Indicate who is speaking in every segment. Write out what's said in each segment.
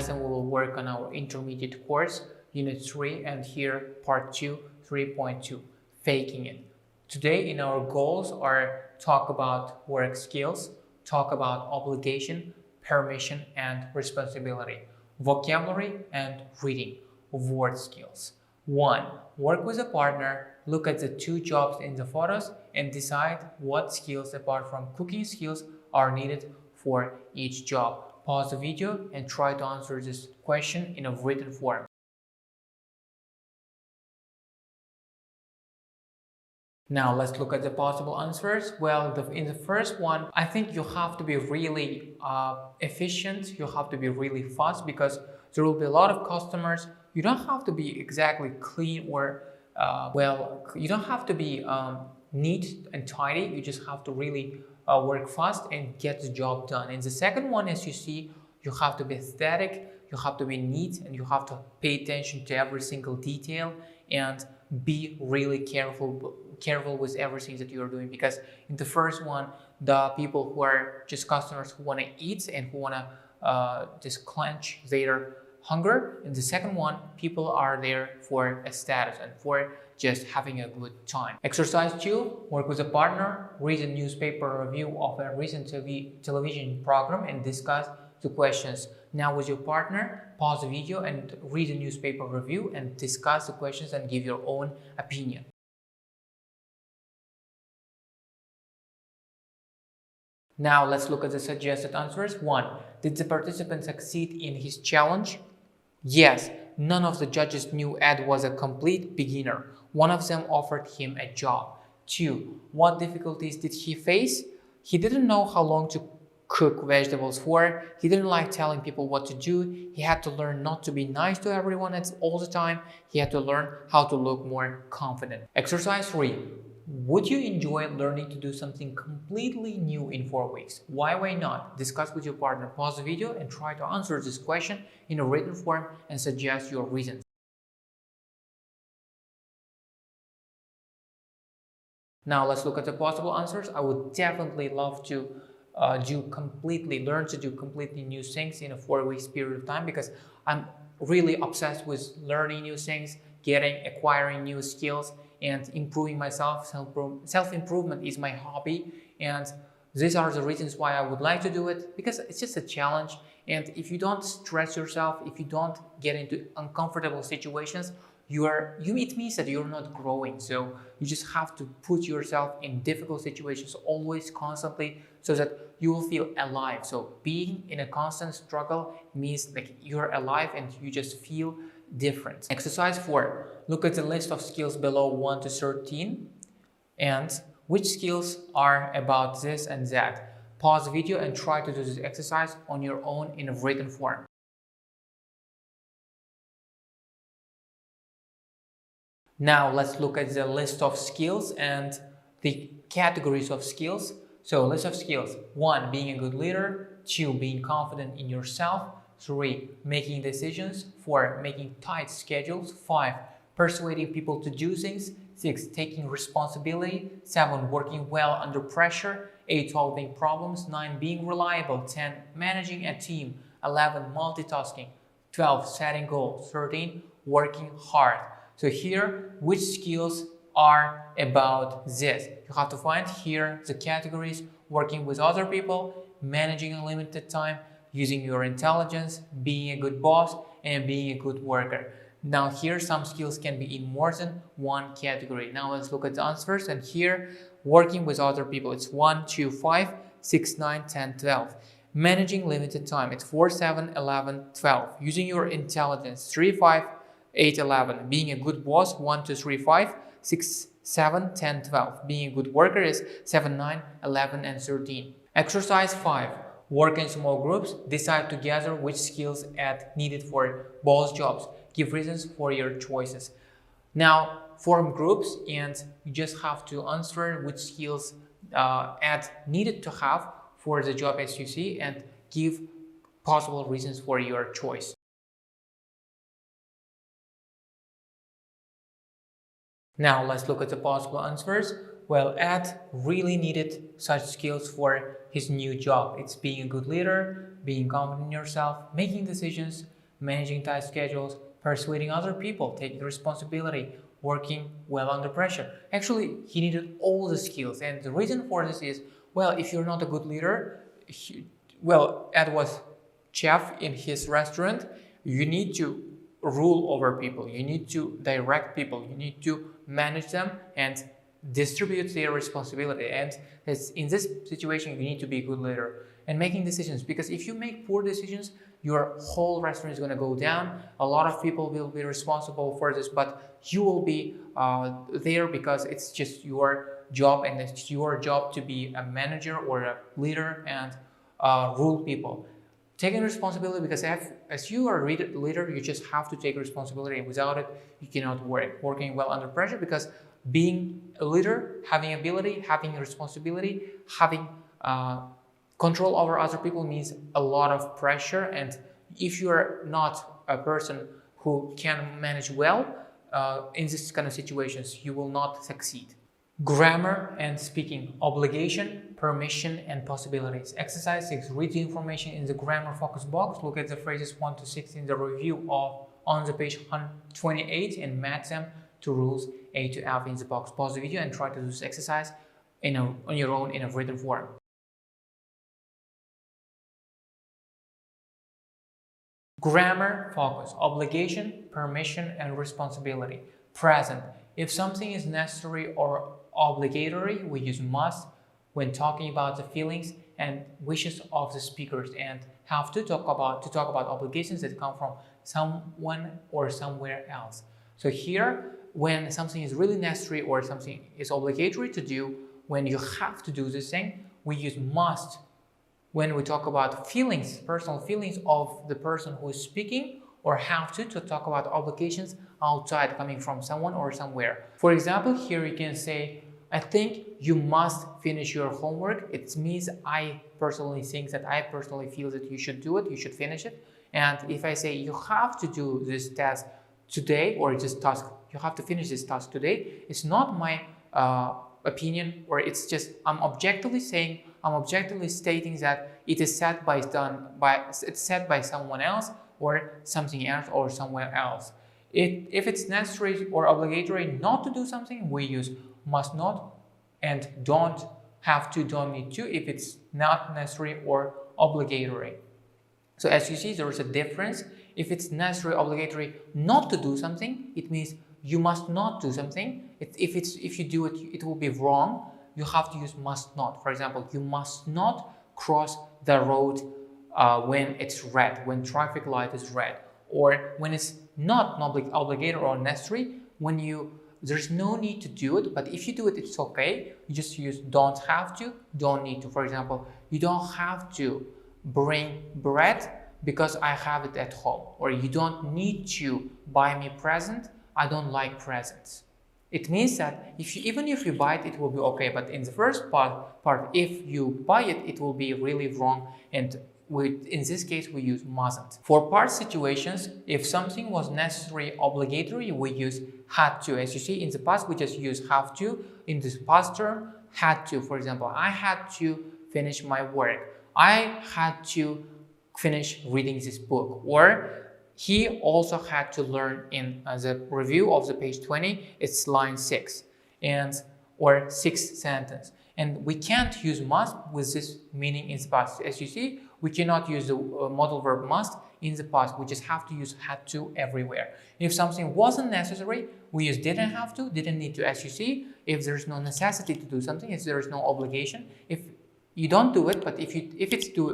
Speaker 1: lesson we will work on our intermediate course, Unit 3, and here Part 2, 3.2, faking it. Today in our goals are talk about work skills, talk about obligation, permission, and responsibility, vocabulary and reading, word skills. 1. Work with a partner, look at the 2 jobs in the photos and decide what skills apart from cooking skills are needed for each job. Pause the video and try to answer this question in a written form. Now let's look at the possible answers. Well, in the first one, I think you have to be really efficient. You have to be really fast because there will be a lot of customers. You don't have to be exactly clean or you don't have to be neat and tidy. You just have to really work fast and get the job done. And the second one, as you see, you have to be aesthetic, you have to be neat, and you have to pay attention to every single detail and be really careful with everything that you're doing, because in the first one, the people who are just customers who want to eat and who want to just quench their hunger. In the second one, people are there for a status and for just having a good time. Exercise 2, work with a partner, read a newspaper review of a recent television program and discuss the questions. Now with your partner, pause the video and read a newspaper review and discuss the questions and give your own opinion. Now let's look at the suggested answers. 1. Did the participant succeed in his challenge? Yes. None of the judges knew Ed was a complete beginner. One of them offered him a job. 2. What difficulties did he face? He didn't know how long to cook vegetables for. He didn't like telling people what to do. He had to learn not to be nice to everyone all the time. He had to learn how to look more confident. Exercise 3. Would you enjoy learning to do something completely new in 4 weeks? Why not? Discuss with your partner. Pause the video and try to answer this question in a written form and suggest your reasons. Now let's look at the possible answers. I would definitely love to learn to do completely new things in a 4 weeks period of time, because I'm really obsessed with learning new things, acquiring new skills, and improving myself. Self-improvement is my hobby, and these are the reasons why I would like to do it, because it's just a challenge. And if you don't stress yourself, if you don't get into uncomfortable situations, it means that you're not growing. So you just have to put yourself in difficult situations always, constantly, so that you will feel alive. So being in a constant struggle means like you're alive and you just feel different. Exercise 4. Look at the list of skills below 1 to 13 and which skills are about this and that. Pause the video and try to do this exercise on your own in a written form. Now let's look at the list of skills and the categories of skills. So list of skills: 1. Being a good leader. 2. Being confident in yourself. 3. Making decisions. 4. Making tight schedules. 5. Persuading people to do things. 6. Taking responsibility. 7. Working well under pressure. 8. Solving problems. 9. Being reliable. 10. Managing a team. 11. Multitasking. 12. Setting goals. 13. Working hard. So here, which skills are about this? You have to find here the categories: working with other people, managing a limited time, using your intelligence, being a good boss, and being a good worker. Now here, some skills can be in more than one category. Now let's look at the answers. And here, working with other people, it's 1, 2, 5, 6, 9, 10, 12. Managing limited time, it's 4, 7, 11, 12. Using your intelligence, 3, 5, 8, 11. Being a good boss, 1, 2, 3, 5, 6, 7, 10, 12. Being a good worker is 7, 9, 11, and 13. Exercise 5. Work in small groups. Decide together which skills are needed for both jobs. Give reasons for your choices. Now, form groups and you just have to answer which skills needed to have for the job as you see, and give possible reasons for your choice. Now let's look at the possible answers. Well, Ed really needed such skills for his new job. It's being a good leader, being confident in yourself, making decisions, managing tight schedules, persuading other people, taking responsibility, working well under pressure. Actually, he needed all the skills, and the reason for this is, well, if you're not a good leader, Ed was chef in his restaurant. You need to rule over people, you need to direct people, you need to manage them and distribute their responsibility. And in this situation, you need to be a good leader and making decisions, because if you make poor decisions, your whole restaurant is going to go down. A lot of people will be responsible for this, but you will be there because it's just your job, and it's your job to be a manager or a leader and rule people. Taking responsibility, because as you are a leader, you just have to take responsibility. Without it, you cannot work. Working well under pressure, because being a leader, having ability, having responsibility, having control over other people means a lot of pressure. And if you are not a person who can manage well in this kind of situations, you will not succeed. Grammar and speaking, obligation, permission, and possibilities. Exercise 6. Read the information in the grammar focus box. Look at the phrases 1 to 6 in the review on the page 28 and match them to rules A to F in the box. Pause the video and try to do this exercise on your own in a written form. Grammar focus, obligation, permission, and responsibility. Present. If something is necessary or obligatory, we use must when talking about the feelings and wishes of the speakers, and have to talk about obligations that come from someone or somewhere else. So here, when something is really necessary or something is obligatory to do, when you have to do this thing, we use must. When we talk about feelings, personal feelings of the person who is speaking, or have to talk about obligations outside, coming from someone or somewhere. For example, here you can say, I think you must finish your homework. It means I personally feel that you should do it, you should finish it. And if I say you have to do this task today, or this task, you have to finish this task today, it's not my opinion, or it's just I'm objectively stating that it is said by someone else, or something else, or somewhere else. If it's necessary or obligatory not to do something, we use must not, and don't have to, don't need to, if it's not necessary or obligatory. So as you see, there is a difference. If it's necessary, obligatory not to do something, it means you must not do something. If you do it, it will be wrong. You have to use must not. For example, you must not cross the road when it's red, when traffic light is red, or when it's not obligatory or necessary, when there's no need to do it, but if you do it, it's okay. You just use don't have to, don't need to. For example, you don't have to bring bread because I have it at home, or you don't need to buy me present. I don't like presents. It means that even if you buy it, it will be okay. But in the first part, if you buy it, it will be really wrong. And in this case, we use mustn't. For part situations, if something was necessary, obligatory, we use had to. As you see, in the past, we just use have to. In this past term, had to. For example, I had to finish my work. I had to finish reading this book. Or he also had to learn. In the review of the page 20, it's line 6 or 6th sentence. And we can't use must with this meaning in the past. As you see, we cannot use the modal verb must in the past. We just have to use had to everywhere. If something wasn't necessary, we use didn't have to, didn't need to. As you see, if there's no necessity to do something, if there is no obligation, if you don't do it, but if you do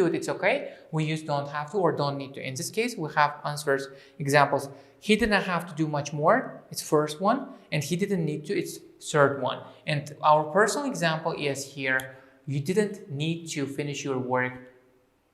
Speaker 1: it, it's okay, we use don't have to or don't need to. In this case, we have answers, examples. He didn't have to do much more, it's first one, and he didn't need to, it's third one. And our personal example is here, you didn't need to finish your work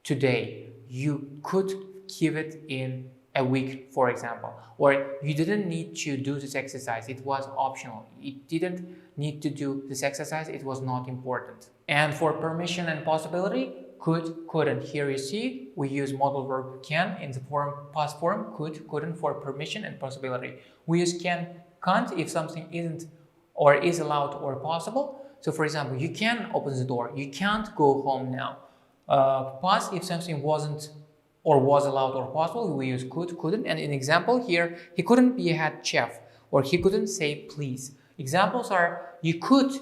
Speaker 1: today. You could keep it in a week, for example. Or you didn't need to do this exercise, it was optional. You didn't need to do this exercise, it was not important. And for permission and possibility, could, couldn't. Here you see, we use modal verb can in the past form, could, couldn't for permission and possibility. We use can, can't if something isn't or is allowed or possible. So for example, you can open the door, you can't go home now. Past if something wasn't or was allowed or possible, we use could, couldn't. And in example here, he couldn't be a head chef, or he couldn't say please. Examples are, you could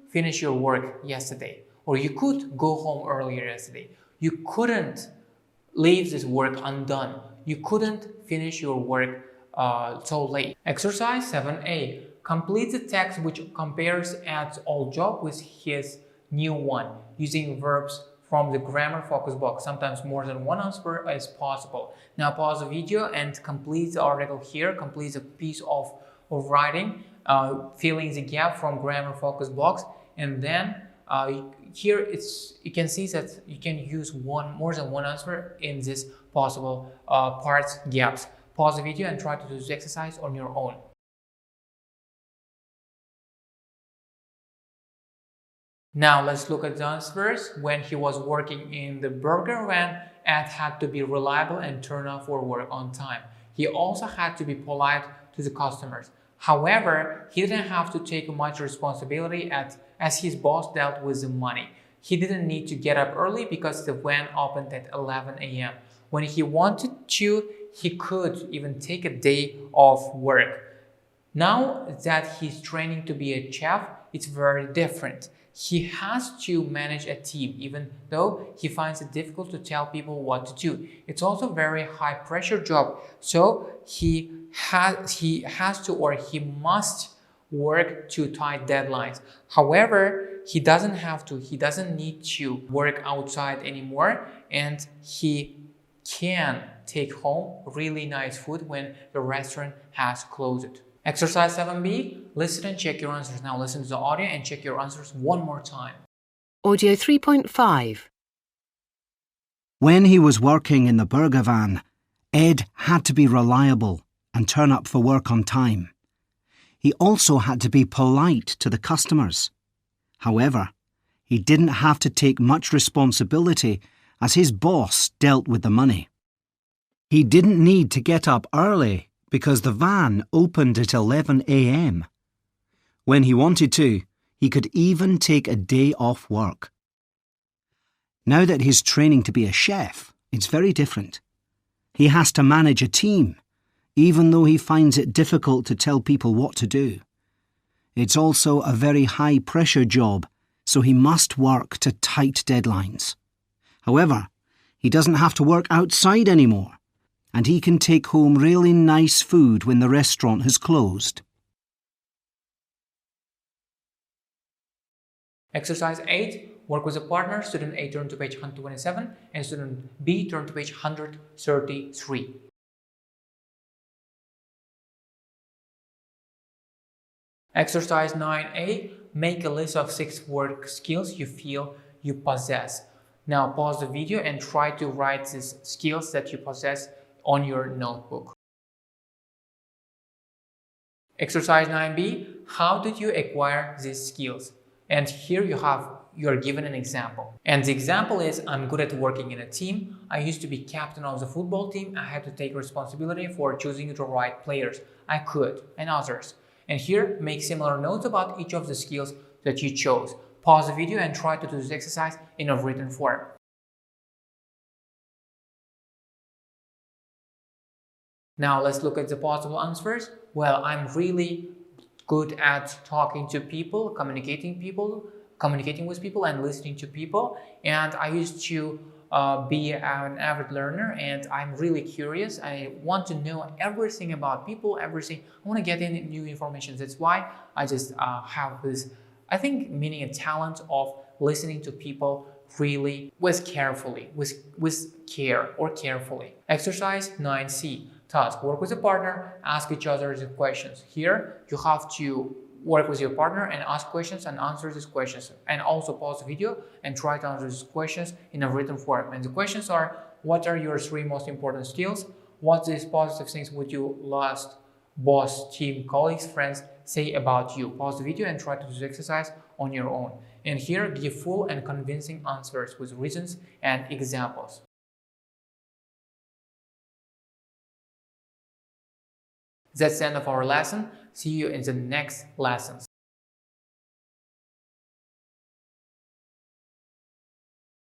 Speaker 1: finish your work yesterday, or you could go home earlier yesterday. You couldn't leave this work undone. You couldn't finish your work so late. Exercise 7a. Complete the text which compares Ed's old job with his new one, using verbs from the grammar focus box. Sometimes more than one answer is possible. Now pause the video and complete the article here, complete the piece of writing, filling the gap from grammar focus box, and then here you can see that you can use more than one answer in this possible parts gaps. Pause the video and try to do this exercise on your own. Now let's look at the answers. When he was working in the burger van, Ed had to be reliable and turn up for work on time. He also had to be polite to the customers. However, he didn't have to take much responsibility as his boss dealt with the money. He didn't need to get up early because the van opened at 11 a.m. When he wanted to, he could even take a day off work. Now that he's training to be a chef, it's very different. He has to manage a team, even though he finds it difficult to tell people what to do. It's also a very high pressure job, so he must work to tight deadlines. However, he doesn't need to work outside anymore, and he can take home really nice food when the restaurant has closed. Exercise 7b, listen and check your answers. Now listen to the audio and check your answers one more time.
Speaker 2: Audio 3.5.
Speaker 3: When he was working in the burger van, Ed had to be reliable and turn up for work on time. He also had to be polite to the customers. However, he didn't have to take much responsibility as his boss dealt with the money. He didn't need to get up early because the van opened at 11 a.m. When he wanted to, he could even take a day off work. Now that he's training to be a chef, it's very different. He has to manage a team, even though he finds it difficult to tell people what to do. It's also a very high-pressure job, so he must work to tight deadlines. However, he doesn't have to work outside anymore, and he can take home really nice food when the restaurant has closed.
Speaker 1: Exercise 8. Work with a partner. Student A, turn to page 127, and student B, turn to page 133. Exercise 9a. Make a list of 6 work skills you feel you possess. Now pause the video and try to write these skills that you possess on your notebook. Exercise 9b. How did you acquire these skills? And here you're given an example. And the example is, I'm good at working in a team. I used to be captain of the football team. I had to take responsibility for choosing the right players. I could, and others. And here, make similar notes about each of the skills that you chose. Pause the video and try to do this exercise in a written form. Now let's look at the possible answers. Well, I'm really good at talking to people, communicating with people and listening to people. And I used to be an avid learner, and I'm really curious. I want to know everything about people, everything. I want to get in new information. That's why I just have this, I think, meaning a talent of listening to people really with care or carefully. Exercise 9c. Task. Work with a partner, ask each other the questions. Here, you have to work with your partner and ask questions and answer these questions. And also pause the video and try to answer these questions in a written form. And the questions are, what are your 3 most important skills? What these positive things would your last boss, team, colleagues, friends say about you? Pause the video and try to do the exercise on your own. And here, give full and convincing answers with reasons and examples. That's the end of our lesson. See you in the next lessons.